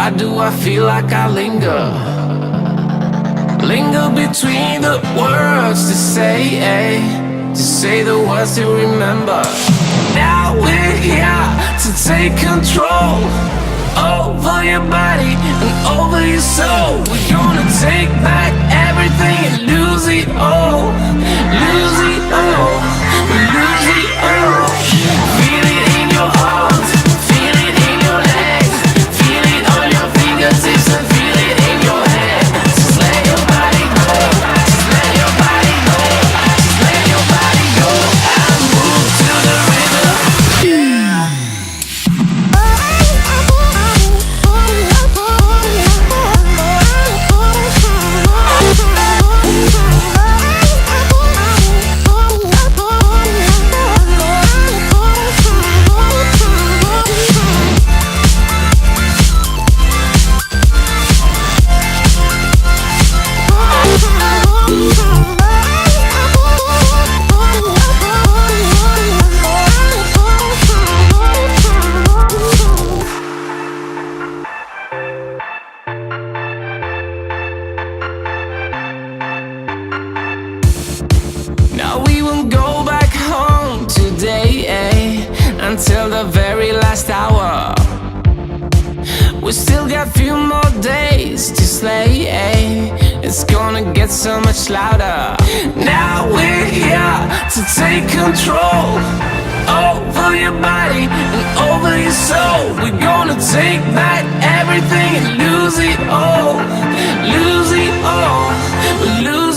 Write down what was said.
Why do I feel like I linger? Linger between the words to say the words to remember. Now we're here to take control over your body and over your soul. We're gonna take back everything and lose it all. Lose it all. Lose it all. Feel it in your arms, feel it in your legs, feel it on your fingertips and feel it in your head. Just let your body go, just let your body go, just let your body go and move to the rhythm. Yeah. Now we won't go back home today, until the very last hour. We still got few more days to slay, It's gonna get so much louder. Now we're here to take control over your body and over your soul. We're gonna take back everything and lose it all. Lose it all. Lose